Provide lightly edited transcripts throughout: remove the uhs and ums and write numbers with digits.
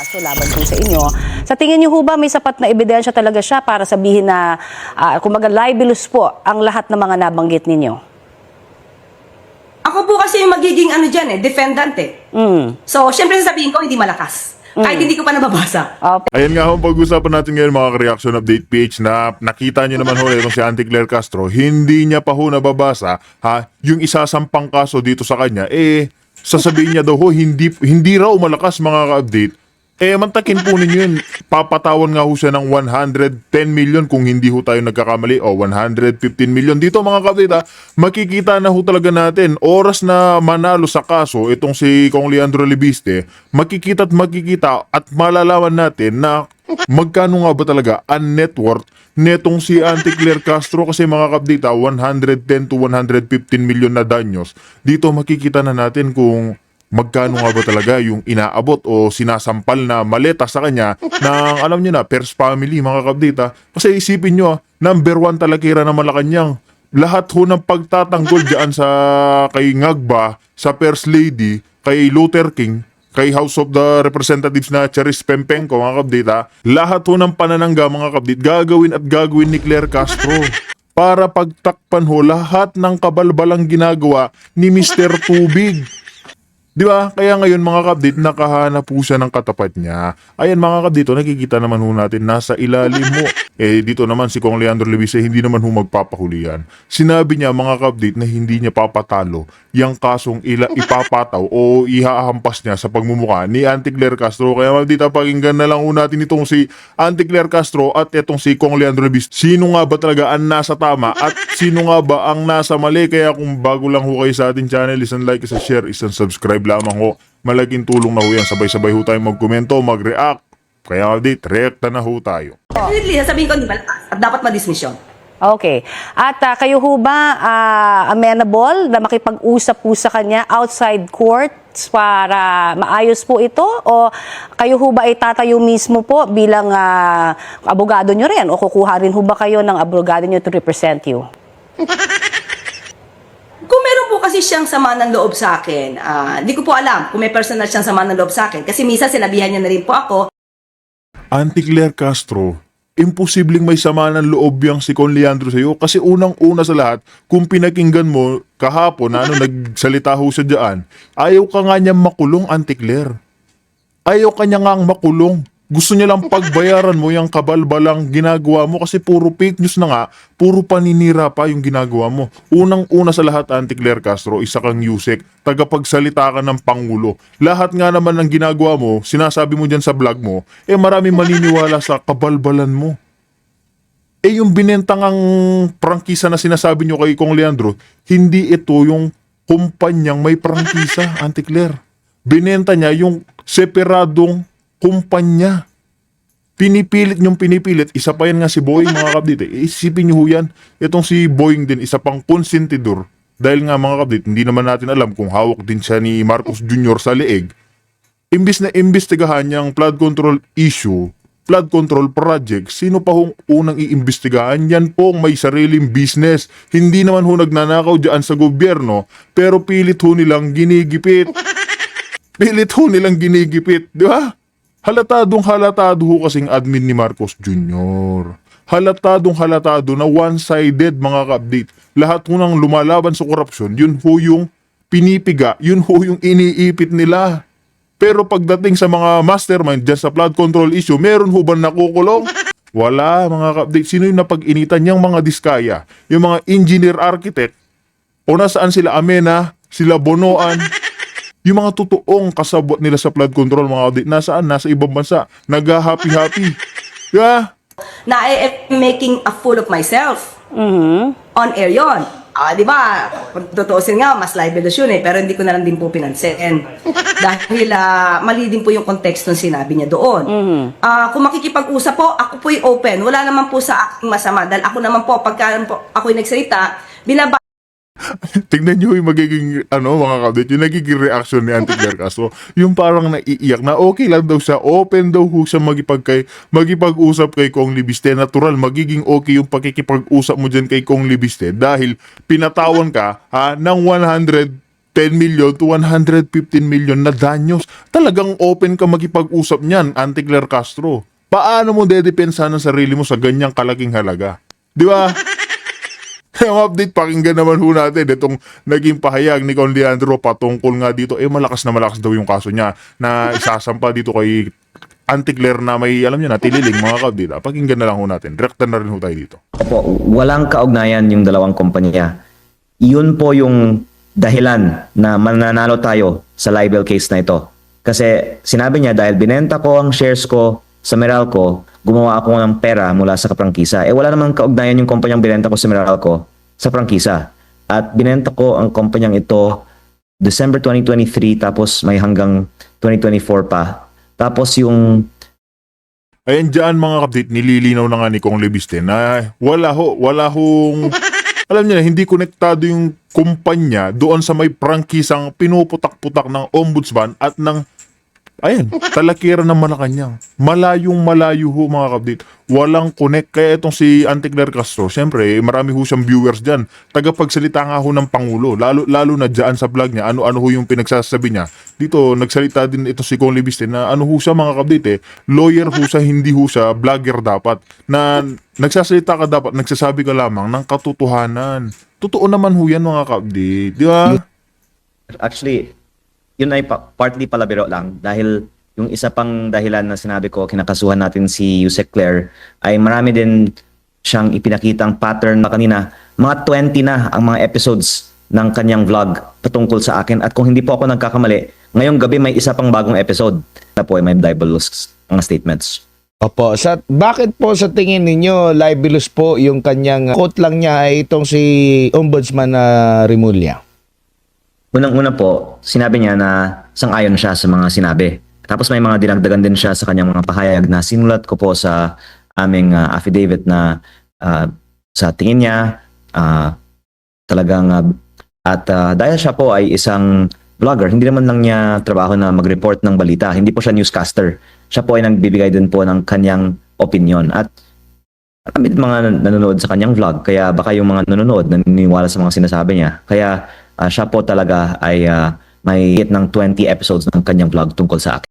kaso laban po sa inyo. Sa tingin niyo ho ba may sapat na ebidensya talaga siya para sabihin na kumbaga libelous po ang lahat ng mga nabanggit ninyo? Ako po kasi yung magiging defendant eh. So, syempre sasabihin ko, hindi malakas. Kahit hindi ko pa nababasa. Ayan nga ho, pag-usapan natin ngayon mga reaction update PH na nakita nyo naman ho itong si Auntie Claire Castro, hindi niya pa ho nababasa yung isasampang kaso dito sa kanya, sasabihin niya daw ho, hindi raw malakas mga ka-update. Mantakin po ninyo yun, papatawan nga ho siya ng 110 million kung hindi ho tayo nagkakamali o 115 million. Dito mga ka-update makikita na ho talaga natin, oras na manalo sa kaso, itong si Kong Leandro Libiste, makikita at malalaman natin na magkano nga ba talaga ang net worth netong si Auntie Claire Castro kasi mga ka-update 110 to 115 million na danyos. Dito makikita na natin kung magkano nga ba talaga yung inaabot o sinasampal na maleta sa kanya ng alam nyo na, Pers family mga kabdita. Kasi isipin nyo, number one talakira na Malacanang. Lahat ho ng pagtatanggol dyan sa kay Ngagba, sa First Lady, kay Luther King, kay House of the Representatives na Charis Pempenko mga kabdita, lahat ho ng pananangga mga kabdit, gagawin ni Claire Castro para pagtakpan ho lahat ng kabalbalang ginagawa ni Mr. Tubig. Di ba? Kaya ngayon mga kabdit, nakahanap po siya ng katapat niya. Ayan mga kabdito, nakikita naman ho natin nasa ilalim mo. Dito naman si Kong Leandro Libiste, hindi naman ho magpapahulihan. Sinabi niya mga kabdit na hindi niya papatalo yung kasong ipapataw o ihahampas niya sa pagmumukha ni Auntie Claire Castro. Kaya mga pakinggan na lang ho natin itong si Auntie Claire Castro at itong si Kong Leandro Libiste. Sino nga ba talaga ang nasa tama at sino nga ba ang nasa mali? Kaya kung bago lang ho kayo sa ating channel, isang like, isang share, isang subscribe lamang ho. Malaking tulong na ho yan. Sabay-sabay ho tayo magkomento, mag-react. Kaya update, react na ho tayo. Definitely, sasabihin ko, hindi malakas. At dapat ma-dismiss yun. Okay. At kayo ho ba amenable na makipag-usap po sa kanya outside courts para maayos po ito? O kayo ho ba ay tatayo mismo po bilang abogado nyo rin? O kukuha rin ho ba kayo ng abogado nyo to represent you? Kung meron po kasi siyang sama ng loob sa akin, di ko po alam kung may personal siyang sama ng loob sa akin. Kasi minsan sinabihan niya na rin po ako. Auntie Claire Castro, imposibleng may sama ng loob yang si Con Leandro sa'yo kasi unang-una sa lahat, kung pinakinggan mo kahapon na nagsalita ho siya dyan, ayaw ka nga niyang makulong, Auntie Claire. Ayaw ka niya nga makulong. Gusto niya lang pagbayaran mo yung kabalbalang ginagawa mo kasi puro fake news na nga, puro paninira pa yung ginagawa mo. Unang-una sa lahat, Auntie Claire Castro, isa kang Yusek, tagapagsalita ka ng Pangulo. Lahat nga naman ng ginagawa mo, sinasabi mo dyan sa vlog mo, maraming maniniwala sa kabalbalan mo. Yung binentang ang prangkisa na sinasabi nyo kay Kong Leandro, hindi ito yung kumpanyang may prangkisa, Auntie Claire. Binenta niya yung separadong kumpanya. Pinipilit, isa pa yan nga si Boeing mga kabdit. Isipin nyo ho yan, itong si Boeing din, isa pang konsentidor. Dahil nga mga kabdit, hindi naman natin alam kung hawak din siya ni Marcos Jr. sa leeg. Imbis na imbestigahan niyang flood control issue, flood control project, sino pa hong unang iimbestigahan? Yan po may sariling business. Hindi naman ho nagnanakaw dyan sa gobyerno, pero pilit ho nilang ginigipit. Di ba? Halatado ho kasing admin ni Marcos Jr. Halatado na one-sided mga ka-update. Lahat ho nang lumalaban sa korupsyon, yun ho yung pinipiga, yun ho yung iniipit nila. Pero pagdating sa mga mastermind dyan sa flood control issue, meron ho ba nakukulong? Wala mga ka-update. Sino yung napag-initan niyang mga diskaya? Yung mga engineer architect? O nasaan sila Amena, sila Bonoan? Yung mga totoong kasabot nila sa flood control mga audit, nasaan? Nasa ibang bansa. Nag-happy-happy. Yeah. Na making a fool of myself. On air yon. Di ba? Kung tutuusin nga, mas libelous yun pero hindi ko na lang din po pinansin. Dahil mali din po yung context ng sinabi niya doon. Kung makikipag-usap po, ako po'y open. Wala naman po sa aking masama. Dahil ako naman po, pagka ako'y nagsalita, Tingnan nyo yung magiging, mga kabdit, yung nagiging reaction ni Auntie Claire Castro. Yung parang naiiyak na okay lang daw siya, open daw siya magipag-usap kay Kong Libiste. Natural, magiging okay yung pakikipag-usap mo dyan kay Kong Libiste dahil pinatawan ka ng 110 10 million to 115 million na danyos. Talagang open ka makipag-usap niyan, Auntie Claire Castro. Paano mo dedepensa ng sarili mo sa ganyang kalaking halaga? Di ba? Yung update, pakinggan naman ho natin itong naging pahayag ni Con Leandro patungkol nga dito. Malakas na malakas daw yung kaso niya na isasampa dito kay Auntie Claire na may, alam niyo na, tililing mga kabdita. Pakinggan na lang ho natin. Direkta na rin ho tayo dito. Opo, walang kaugnayan yung dalawang kumpanya. Yun po yung dahilan na mananalo tayo sa libel case na ito. Kasi sinabi niya dahil binenta ko ang shares ko sa Meralco, gumawa ako ng pera mula sa kaprangkisa. Wala namang kaugnayan yung kumpanyang binenta ko sa Meralco sa prangkisa. At binenta ko ang kumpanyang ito December 2023 tapos may hanggang 2024 pa. Tapos yung Ayan dyan mga kapdate, nililinaw na nga ni Kong Lebiste na wala hong, alam niyo na, hindi konektado yung kumpanya doon sa may prangkisang pinuputak-putak ng ombudsman at ng, ayan, talakiran ng Malacanang. Malayong-malayo ho mga kapdate. Walang connect. Kaya itong si Auntie Claire Castro, syempre, marami ho siyang viewers dyan. Tagapagsalita nga ho ng Pangulo. Lalo na dyan sa vlog niya, ano ho yung pinagsasabi niya. Dito, nagsalita din ito si Kong Lebiste na ano ho siya mga kapdate lawyer ho siya, hindi ho siya, vlogger dapat. Na nagsasalita ka dapat, nagsasabi ka lamang ng katotohanan. Totoo naman ho yan mga kapdate. Di ba? actually, yun ay partly palabiro lang dahil yung isa pang dahilan na sinabi ko kinakasuhan natin si Yusek Claire ay marami din siyang ipinakitang pattern na kanina. Mga 20 na ang mga episodes ng kanyang vlog patungkol sa akin at kung hindi po ako nagkakamali, ngayong gabi may isa pang bagong episode na po ay may libelous mga statements. Opo, bakit po sa tingin ninyo libelous po yung kanyang quote lang niya ay itong si Ombudsman na Remulla? Unang-una po, sinabi niya na sang-ayon siya sa mga sinabi. Tapos may mga dinagdagan din siya sa kanyang mga pahayag na sinulat ko po sa aming affidavit na sa tingin niya talagang dahil siya po ay isang vlogger, hindi naman lang niya trabaho na mag-report ng balita. Hindi po siya newscaster. Siya po ay nagbibigay din po ng kanyang opinion. At marami din mga nanonood sa kanyang vlog. Kaya baka yung mga nanonood naniniwala sa mga sinasabi niya. Kaya siya po talaga ay may hit ng 20 episodes ng kanyang vlog tungkol sa akin.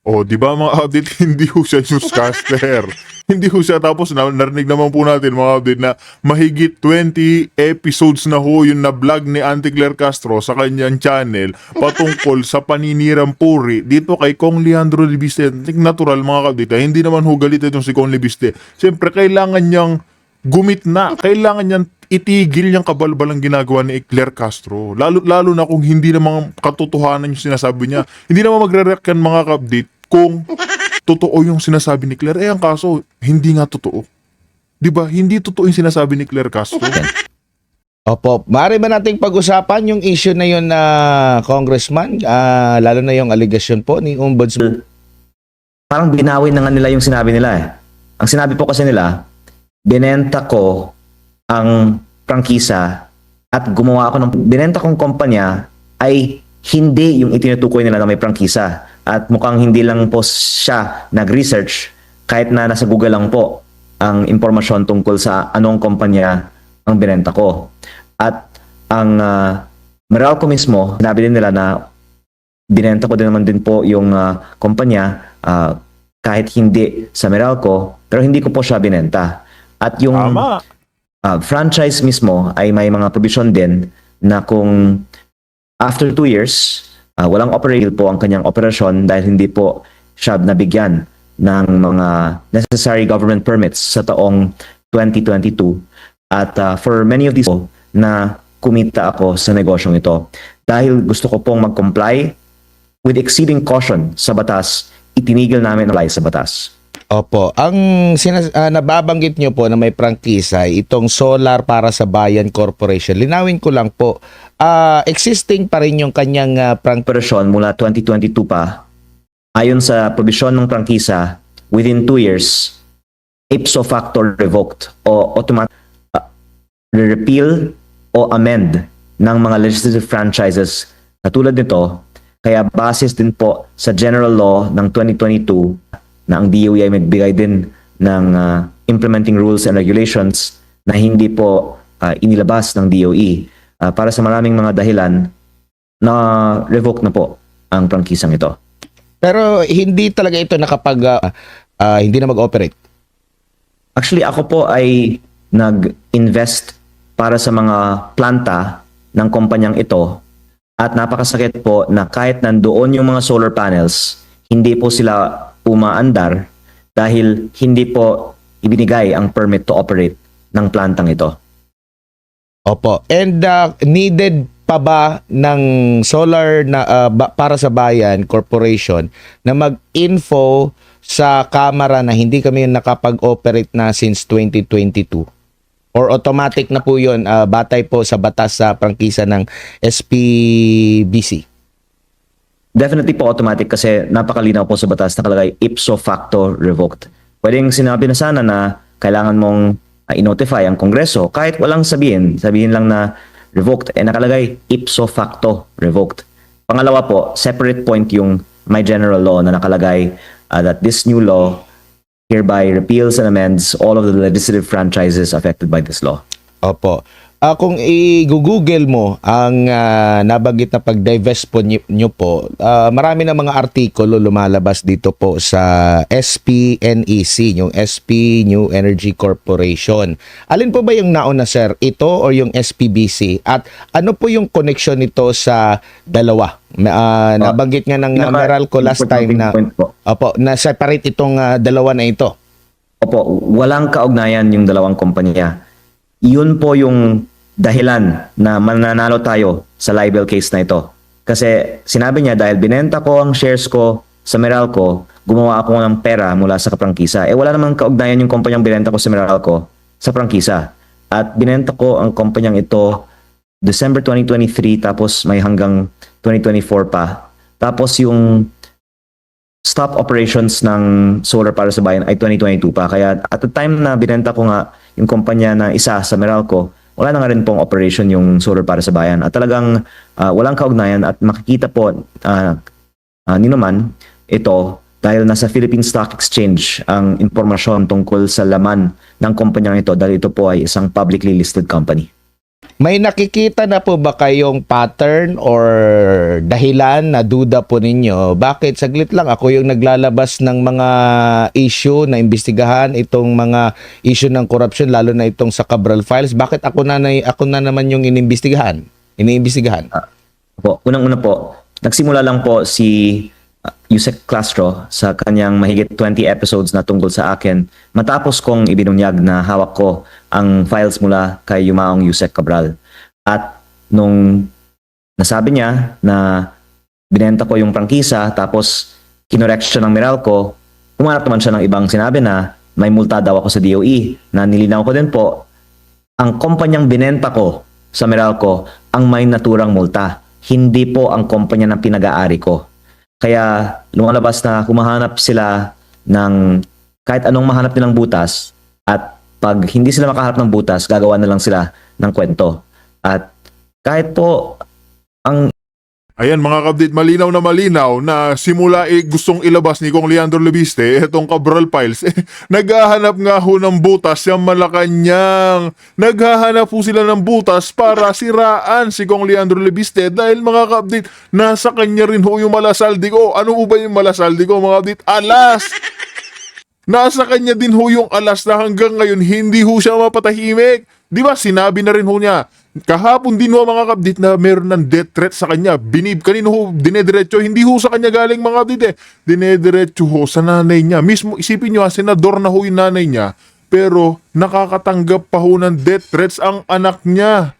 O, di ba mga update, hindi ho siya newscaster. Hindi ho siya. Tapos narinig naman po natin mga update na mahigit 20 episodes na ho yung na-vlog ni Auntie Claire Castro sa kanyang channel patungkol sa paninirang puri dito kay Kong Leandro Lebiste. Natural mga update. Hindi naman ho galit itong si Kong Lebiste. Siyempre, kailangan niyang gumitna. Kailangan niyang itigil yung kabalbalang ginagawa ni Claire Castro. Lalo na kung hindi namang katotohanan yung sinasabi niya. Hindi naman magre-react yan mga update kung totoo yung sinasabi ni Claire. Ang kaso, hindi nga totoo. Diba? Hindi totoo yung sinasabi ni Claire Castro. Opo, maaari ba nating pag-usapan yung issue na yun na Congressman, lalo na yung allegation po ni Ombudsman? Parang binawin na nga nila yung sinabi nila eh. Ang sinabi po kasi nila, binenta ko ang prangkisa at gumawa ako ng binenta kong kumpanya ay hindi yung itinutukoy nila na may prangkisa. At mukhang hindi lang po siya nag-research kahit na nasa Google lang po ang impormasyon tungkol sa anong kumpanya ang binenta ko. At ang Meralco mismo, sinabi din nila na binenta ko din naman din po yung kumpanya kahit hindi sa Meralco, pero hindi ko po siya binenta. At yung franchise mismo ay may mga provision din na kung after 2 years, walang operator po ang kanyang operasyon dahil hindi po siya nabigyan ng mga necessary government permits sa taong 2022. At for many of these na kumita ako sa negosyong ito. Dahil gusto ko pong mag-comply with exceeding caution sa batas, itinigil namin ang apply sa batas. Opo, ang nababanggit nyo po na may prangkisa itong Solar para sa Bayan Corporation. Linawin ko lang po, existing pa rin yung kanyang Operasyon mula 2022 pa, ayon sa provision ng prangkisa, within 2 years, ipso facto revoked o automatic repeal o amend ng mga legislative franchises katulad nito. Kaya basis din po sa general law ng 2022 na ang DOE ay magbigay din ng implementing rules and regulations na hindi po inilabas ng DOE. Para sa maraming mga dahilan, na-revoke na po ang prangkisang ito. Pero hindi talaga ito hindi na mag-operate. Actually, ako po ay nag-invest para sa mga planta ng kumpanyang ito at napakasakit po na kahit nandoon yung mga solar panels, hindi po sila umaandar dahil hindi po ibinigay ang permit to operate ng plantang ito. Opo. And needed pa ba ng Solar na para sa Bayan Corporation na mag-info sa Kamara na hindi kami nakapag-operate na since 2022? Or automatic na po yun, batay po sa batas sa prangkisa ng SPBC? Definitely po automatic kasi napakalinaw po sa batas nakalagay ipso facto revoked. Pwedeng sinabi na sana na kailangan mong i-notify ang Kongreso kahit walang sabihin lang na revoked, nakalagay ipso facto revoked. Pangalawa po, separate point yung my general law na nakalagay that this new law hereby repeals and amends all of the legislative franchises affected by this law. Opo. Kung i-google mo ang nabanggit na pag-divest po nyo po, marami na mga artikulo lumalabas dito po sa SPNEC, yung SP New Energy Corporation. Alin po ba yung nauna, sir? Ito or yung SPBC? At ano po yung connection nito sa dalawa? Nabanggit nga ng Meralco last time na na separate itong dalawa na ito. Opo, walang kaugnayan yung dalawang kumpanya. Yun po yung dahilan na mananalo tayo sa libel case na ito. Kasi sinabi niya dahil binenta ko ang shares ko sa Meralco, gumawa ako ng pera mula sa kaprangkisa. Wala namang kaugnayan yung kumpanyang binenta ko sa Meralco sa prangkisa. At binenta ko ang kumpanyang ito December 2023 tapos may hanggang 2024 pa. Tapos yung stop operations ng solar para sa bayan ay 2022 pa. Kaya at the time na binenta ko nga yung kumpanya na isa sa Meralco, wala na nga rin pong operation yung solar para sa bayan. At talagang walang kaugnayan at makikita po ninuman ito dahil nasa Philippine Stock Exchange ang impormasyon tungkol sa laman ng kumpanyang ito dahil ito po ay isang publicly listed company. May nakikita na po ba kayong pattern or dahilan na duda po ninyo? Bakit? Saglit lang, ako yung naglalabas ng mga issue na imbestigahan itong mga issue ng corruption, lalo na itong sa Cabral Files. Bakit ako na naman yung iniimbestigahan? Unang-una po, nagsimula lang po si Yusek Castro sa kanyang mahigit 20 episodes na tungkol sa akin matapos kong ibinunyag na hawak ko ang files mula kay Yumaong Yusek Cabral. At nung nasabi niya na binenta ko yung prangkisa tapos kinorek siya ng Meralco, humanap naman siya ng ibang sinabi na may multa daw ako sa DOE na nilinaw ko din po ang kumpanyang binenta ko sa Meralco ang may naturang multa, hindi po ang kumpanya ng pinag-aari ko. Kaya lumalabas na humahanap sila ng kahit anong mahanap nilang butas at pag hindi sila makahanap ng butas, gagawa na lang sila ng kwento. At kahit po ang Ayan mga kabdit, malinaw na simula gustong ilabas ni Kong Leandro Lebiste itong Cabral Files. Naghahanap nga ho ng butas yung Malacanang. Naghahanap po sila ng butas para siraan si Kong Leandro Lebiste dahil mga kabdit, nasa kanya rin ho yung malasaldi ko. Ano po ba yung malasaldi ko mga kabdit? Alas! Nasa kanya din ho yung alas na hanggang ngayon hindi ho siya mapatahimik. Di ba sinabi na rin ho niya, kahapon din ho mga kabdit na meron ng death threat sa kanya. Kanino ho dinediretso, hindi ho sa kanya galing mga kabdit dinediretso ho sa nanay niya. Mismo isipin nyo senador na ho yung nanay niya, pero nakakatanggap pa ho ng death threats ang anak niya.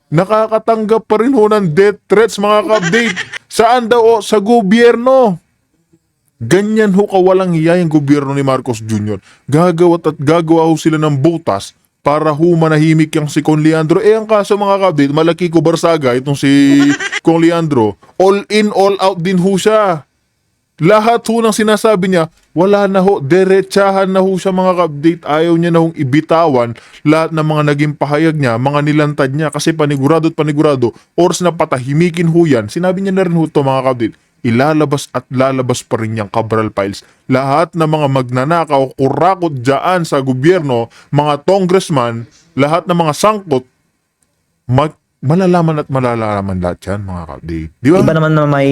Nakakatanggap pa rin ho ng death threats mga kabdit. Saan daw? Sa gobyerno. Ganyan ho kawalang hiya yung gobyerno ni Marcos Jr. Gagawa ho sila ng butas para ho manahimik yung si Kong Leandro. Ang kaso mga kabdit, malaki ko Barsaga, itong si Kong Leandro, all in, all out din ho siya. Lahat ho ng sinasabi niya, wala na ho, derechahan na ho siya mga kabdit. Ayaw niya na hong ibitawan lahat ng mga naging pahayag niya, mga nilantad niya, kasi panigurado at panigurado, oras na patahimikin ho yan. Sinabi niya na rin ho ito mga kabdit, ilalabas at lalabas pa rin yung Cabral Files. Lahat ng mga magnanakaw, kurakot dyan sa gobyerno, mga congressman, lahat ng mga sangkot, malalaman at malalaman lahat yan, mga ka-update. Di ba? Iba naman na may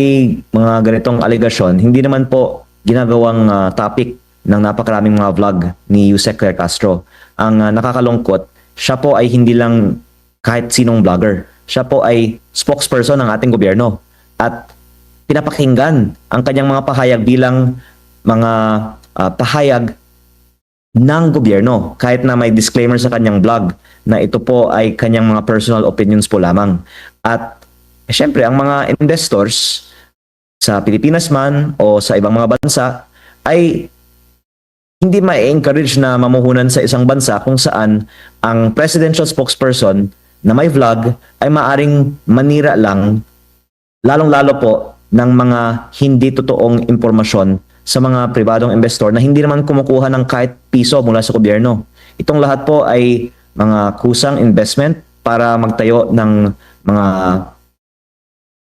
mga ganitong alegasyon, hindi naman po ginagawang topic ng napakaraming mga vlog ni Yusek Claire Castro. Ang nakakalungkot, siya po ay hindi lang kahit sinong vlogger. Siya po ay spokesperson ng ating gobyerno at pinapakinggan ang kanyang mga pahayag bilang mga pahayag ng gobyerno kahit na may disclaimer sa kanyang vlog na ito po ay kanyang mga personal opinions po lamang. At syempre ang mga investors sa Pilipinas man o sa ibang mga bansa ay hindi ma-encourage na mamuhunan sa isang bansa kung saan ang presidential spokesperson na may vlog ay maaring manira lang, lalong-lalo po ng mga hindi totoong impormasyon sa mga pribadong investor na hindi naman kumukuha ng kahit piso mula sa gobyerno. Itong lahat po ay mga kusang investment para magtayo ng mga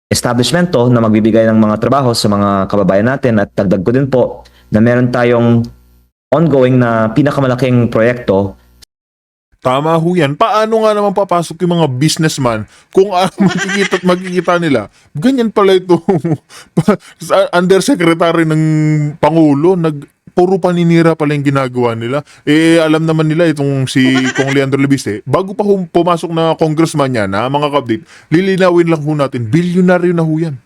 establishmento na magbibigay ng mga trabaho sa mga kababayan natin. At dagdag ko din po na meron tayong ongoing na pinakamalaking proyekto. Tama ho yan. Paano nga naman papasok yung mga businessman kung makikita at makikita nila? Ganyan pala ito. Undersecretary ng Pangulo, puro paninira pala yung ginagawa nila. Alam naman nila itong si Kong Leandro Lebiste, bago pa pumasok na congressman yan, mga ka-update, lilinawin lang ho natin, bilyonaryo na ho yan.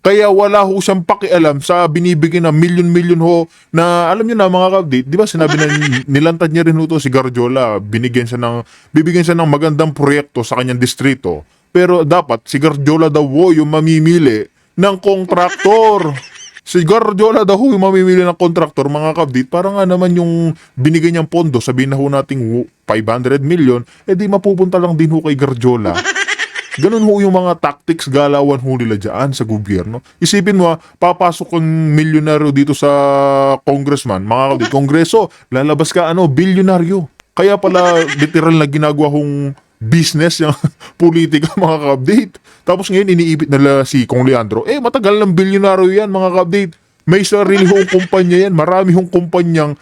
Kaya wala ho siyang pakialam sa binibigyan na milyon-milyon ho na, alam nyo na mga ka-update, di ba sinabi na nilantad niya rin ho to si Garjola, bibigyan siya ng magandang proyekto sa kanyang distrito. Pero dapat si Garjola daw ho yung mamimili ng kontraktor. Si Garjola daw ho yung mamimili ng kontraktor, mga ka-update, para nga naman yung binigay niyang pondo, sabihin na ho nating 500 million, di mapupunta lang din ho kay Garjola. Ganun ho yung mga tactics, galawan ho nila dyan sa gobyerno. Isipin mo, papasok ang milyonaryo dito sa congressman, mga kapatid, kongreso, lalabas ka bilyonaryo. Kaya pala literal na ginagawa hong business yung politika, mga ka-update. Tapos ngayon iniipit nila si Kong Leandro. Matagal ng bilyonaryo yan, mga ka-update. May sarili hong kumpanya yan, marami hong kumpanyang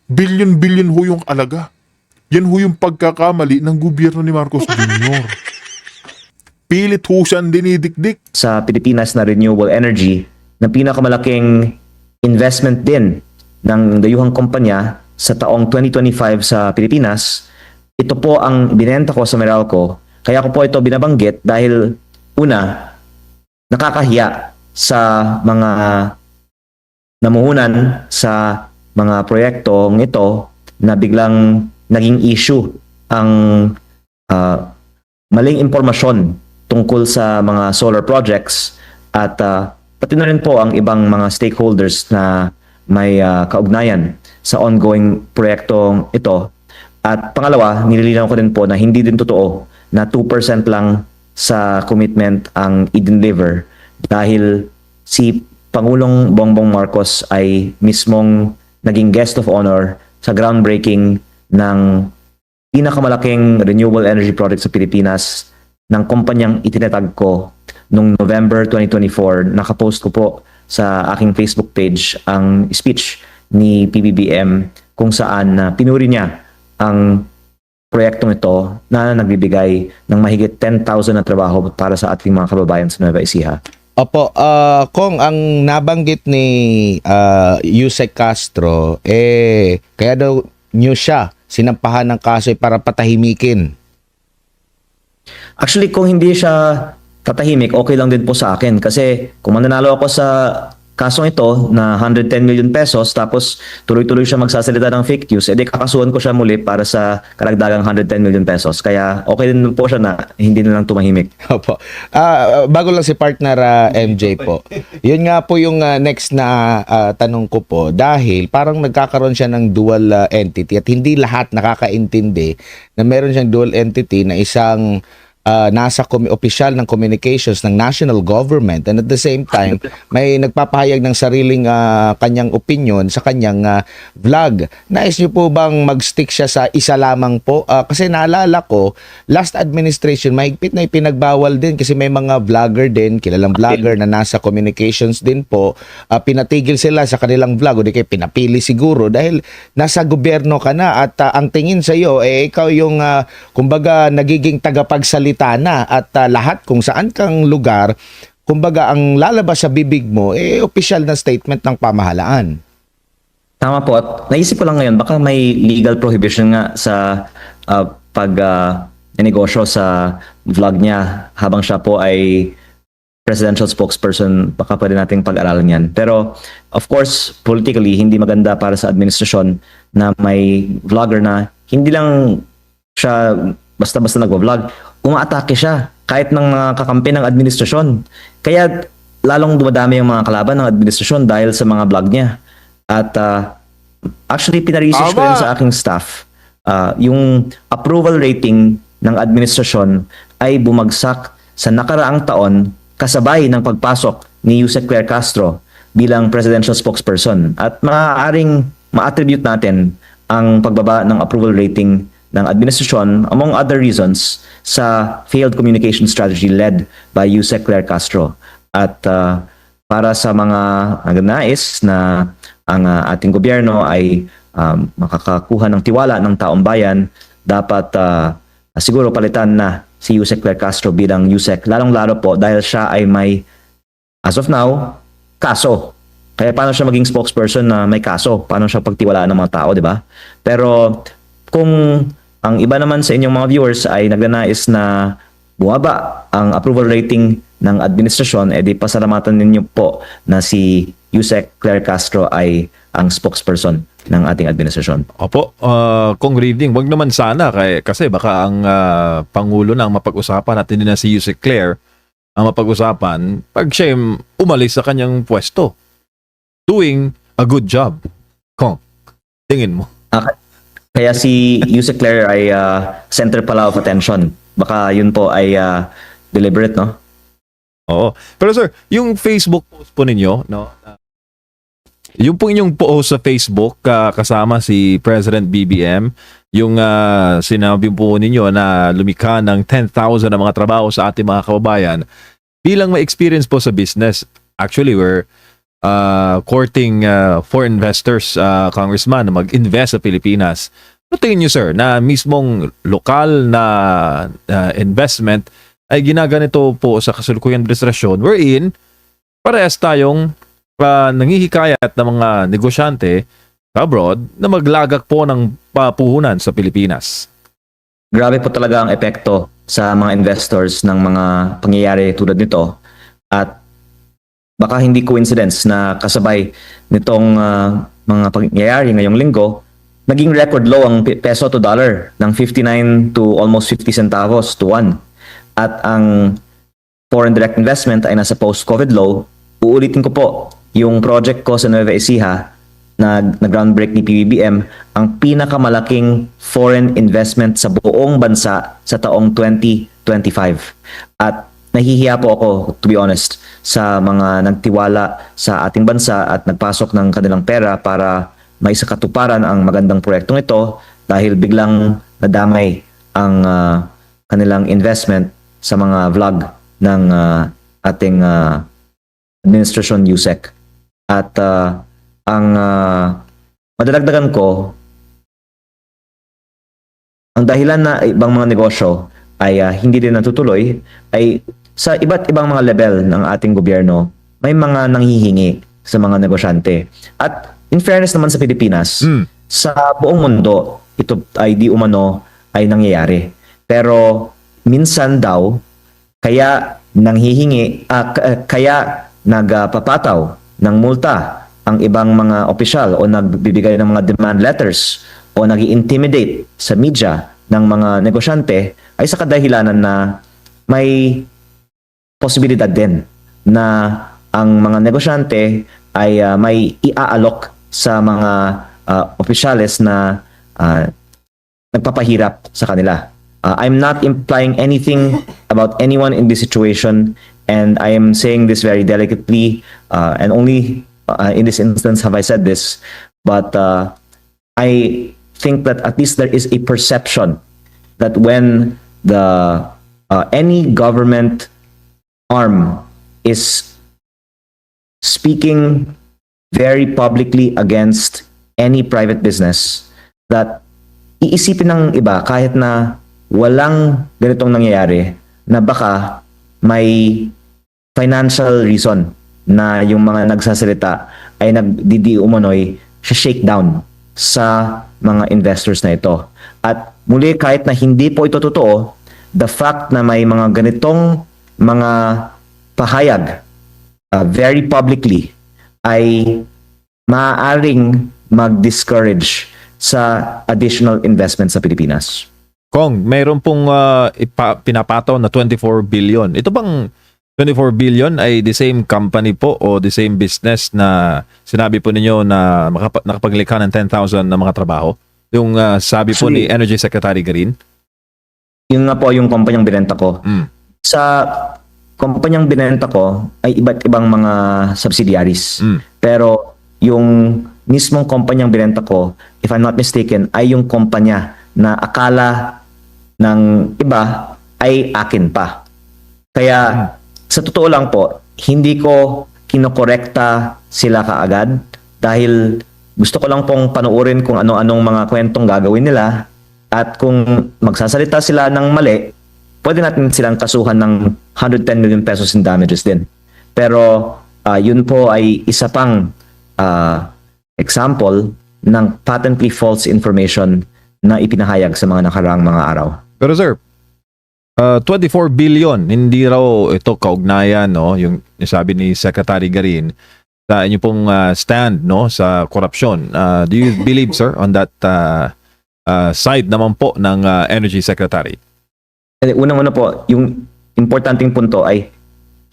bilyon-bilyon ho yung alaga. Yan ho yung pagkakamali ng gobyerno ni Marcos Jr. Pilit ho siyang dinidikdik. Sa Pilipinas na renewable energy na pinakamalaking investment din ng dayuhang kumpanya sa taong 2025 sa Pilipinas. Ito po ang binenta ko sa Meralco. Kaya ko po ito binabanggit dahil una, nakakahiya sa mga namuhunan sa mga proyektong ito na biglang naging issue ang maling impormasyon tungkol sa mga solar projects at pati na rin po ang ibang mga stakeholders na may kaugnayan sa ongoing proyektong ito. At pangalawa, nililinaw ko din po na hindi din totoo na 2% lang sa commitment ang i-deliver dahil si Pangulong Bongbong Marcos ay mismong naging guest of honor sa groundbreaking ng pinakamalaking renewable energy project sa Pilipinas ng kumpanyang itinatag ko noong November 2024. Nakapost ko po sa aking Facebook page ang speech ni PBBM kung saan pinuri niya ang proyektong ito na nagbibigay ng mahigit 10,000 na trabaho para sa ating mga kababayan sa Nueva Ecija. Opo, kung ang nabanggit ni Yusek Castro, kaya daw niyo siya sinampahan ng kaso para patahimikin. Actually, kung hindi siya tatahimik, okay lang din po sa akin. Kasi kung mananalo ako sa kasong ito na 110 million pesos tapos tuloy-tuloy siya magsasalita ng fake news, edi kakasuhan ko siya muli para sa karagdagang 110 million pesos. Kaya okay din po siya na hindi na lang tumahimik. Opo. Bago lang si partner MJ po. Yun nga po yung next na tanong ko po dahil parang nagkakaroon siya ng dual entity at hindi lahat nakakaintindi na meron siyang dual entity na isang nasa opisyal ng communications ng national government and at the same time may nagpapahayag ng sariling kanyang opinion sa kanyang vlog. Nais niyo po bang mag-stick siya sa isa lamang po? Kasi naalala ko, last administration mahigpit na ipinagbawal din kasi may mga vlogger din, kilalang vlogger na nasa communications din po, pinatigil sila sa kanilang vlog o di kayo pinapili siguro dahil nasa gobyerno ka na at ang tingin sa iyo ikaw yung kumbaga nagiging tagapagsalita bintana at lahat kung saan kang lugar, kumbaga ang lalabas sa bibig mo, opisyal na statement ng pamahalaan. Tama po. At naisip ko lang ngayon, baka may legal prohibition nga sa negosyo sa vlog niya habang siya po ay presidential spokesperson. Baka pwede nating pag-aralan yan. Pero of course, politically, hindi maganda para sa administrasyon na may vlogger na hindi lang siya basta-basta nagwa-vlog, umaatake siya kahit ng mga kakampi ng administrasyon. Kaya lalong dumadami yung mga kalaban ng administrasyon dahil sa mga vlog niya. At actually, pinaresearch ko yun sa aking staff. Yung approval rating ng administrasyon ay bumagsak sa nakaraang taon kasabay ng pagpasok ni Yusek Claire Castro bilang presidential spokesperson. At maaaring ma-attribute natin ang pagbaba ng approval rating ng administrasyon, among other reasons, sa failed communication strategy led by Yusek Claire Castro. At para sa mga nagnanais na ang ating gobyerno ay makakakuha ng tiwala ng taong bayan, dapat siguro palitan na si Yusek Claire Castro bilang Yusek, lalong-lalo po dahil siya ay may, as of now, kaso. Kaya paano siya maging spokesperson na may kaso? Paano siya pagtiwalaan ng mga tao, di ba? Pero kung ang iba naman sa inyong mga viewers ay nagnanais na bumaba ang approval rating ng administrasyon, edi pasalamatan ninyo po na si Yusek Claire Castro ay ang spokesperson ng ating administrasyon. Opo, Kung Reading, wag naman sana kasi baka ang Pangulo na ang mapag-usapan at hindi na si Yusek Claire ang mapag-usapan pag siya umalis sa kanyang pwesto. Doing a good job. Kung, tingin mo. Kaya si Yusek Claire ay center pala of attention. Baka yun po ay deliberate, no? Oo. Pero sir, yung Facebook post po ninyo, no? Yung po inyong post sa Facebook kasama si President BBM, yung sinabi po ninyo na lumikha ng 10,000 na mga trabaho sa ating mga kababayan, bilang may experience po sa business. Actually, we're courting for investors, Congressman, na mag-invest sa Pilipinas. Ano tingin nyo, sir, na mismong lokal na investment ay ginaganito po sa kasalukuyang administrasyon wherein parehas tayong nanghihikayat ng mga negosyante abroad na maglagak po ng papuhunan sa Pilipinas? Grabe po talaga ang epekto sa mga investors ng mga pangyayari tulad nito. At baka hindi coincidence na kasabay nitong mga pangyayari ngayong linggo, naging record low ang peso to dollar ng 59 to almost 50 centavos to 1. At ang foreign direct investment ay nasa post-COVID low. Uulitin ko po, yung project ko sa Nueva Ecija na groundbreak ni PBBM, ang pinakamalaking foreign investment sa buong bansa sa taong 2025. At nahihiya po ako, to be honest, sa mga nagtiwala sa ating bansa at nagpasok ng kanilang pera para maisakatuparan ang magandang proyektong ito dahil biglang nadamay ang kanilang investment sa mga vlog ng ating administrasyon Yusek. At ang madadagdagan ko, ang dahilan na ibang mga negosyo ay hindi din natutuloy ay sa iba't ibang mga level ng ating gobyerno, may mga nanghihingi sa mga negosyante. At in fairness naman sa Pilipinas, sa buong mundo, ito ay di umano ay nangyayari. Pero minsan daw, kaya nanghihingi, kaya nagpapataw ng multa ang ibang mga opisyal o nagbibigay ng mga demand letters o nag-intimidate sa media ng mga negosyante ay sa kadahilanan na may posibilidad din na ang mga negosyante ay may iaalok sa mga opisyales na nagpapahirap sa kanila. I'm not implying anything about anyone in this situation, and I am saying this very delicately, and only in this instance have I said this, but I think that at least there is a perception that when any government arm is speaking very publicly against any private business, that iisipin ng iba kahit na walang ganitong nangyayari na baka may financial reason na yung mga nagsasalita ay nagdidi umano'y shakedown sa mga investors na ito. At muli, kahit na hindi po ito totoo, the fact na may mga ganitong mga pahayag very publicly ay maaaring mag-discourage sa additional investment sa Pilipinas. Kong, mayroon pong pinapataw na 24 billion. Ito bang 24 billion ay the same company po o the same business na sinabi po ninyo na nakapaglikha ng 10,000 na mga trabaho? Yung sabi po ni Energy Secretary Green? Yun nga po yung kumpanyang binenta ko. Sa kumpanyang binenta ko ay iba't ibang mga subsidiaries. Pero yung mismong kumpanyang binenta ko, if I'm not mistaken, ay yung kumpanya na akala ng iba ay akin pa. Kaya sa totoo lang po, hindi ko kinokorekta sila kaagad dahil gusto ko lang pong panuorin kung ano-anong mga kwentong gagawin nila, at kung magsasalita sila ng mali, pwede natin silang kasuhan ng 110 million pesos in damages din. Pero yun po ay isa pang example ng patently false information na ipinahayag sa mga nakaraang mga araw. Pero sir, 24 billion, hindi raw ito kaugnayan, no? Yung sabi ni Secretary Garin sa inyo pong stand, no, sa korupsyon. Do you believe, sir, on that side naman po ng Energy Secretary? Unang-una po, yung importanteng punto ay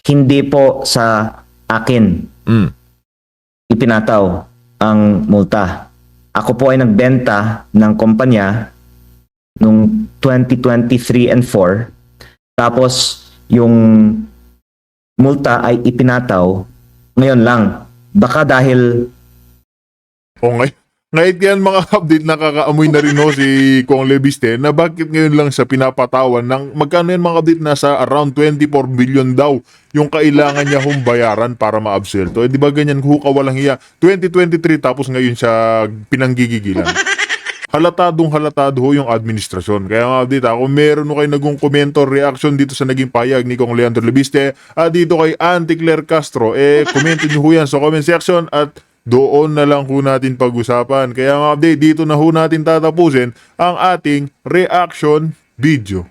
hindi po sa akin ipinataw ang multa. Ako po ay nagbenta ng kumpanya noong 2023 and 4. Tapos, yung multa ay ipinataw ngayon lang. Baka dahil O ngayon yan mga update, nakakaamoy na rin ho si Kong Lebiste na bakit ngayon lang sa pinapatawan ng magkano yan mga update, nasa around 24 billion daw yung kailangan niya hong bayaran para maabsuelto. Eh di ba ganyan huka walang hiya? 2023 tapos ngayon siya pinanggigigilan. Halatado ho yung administrasyon. Kaya mga update, kung meron kayo nagong komento, reaction dito sa naging payag ni Kong Leandro Lebiste at dito kay Auntie Claire Castro, komento nyo ho yan sa comment section at doon na lang ho natin pag-usapan. Kaya mga update, dito na ho natin tatapusin ang ating reaction video.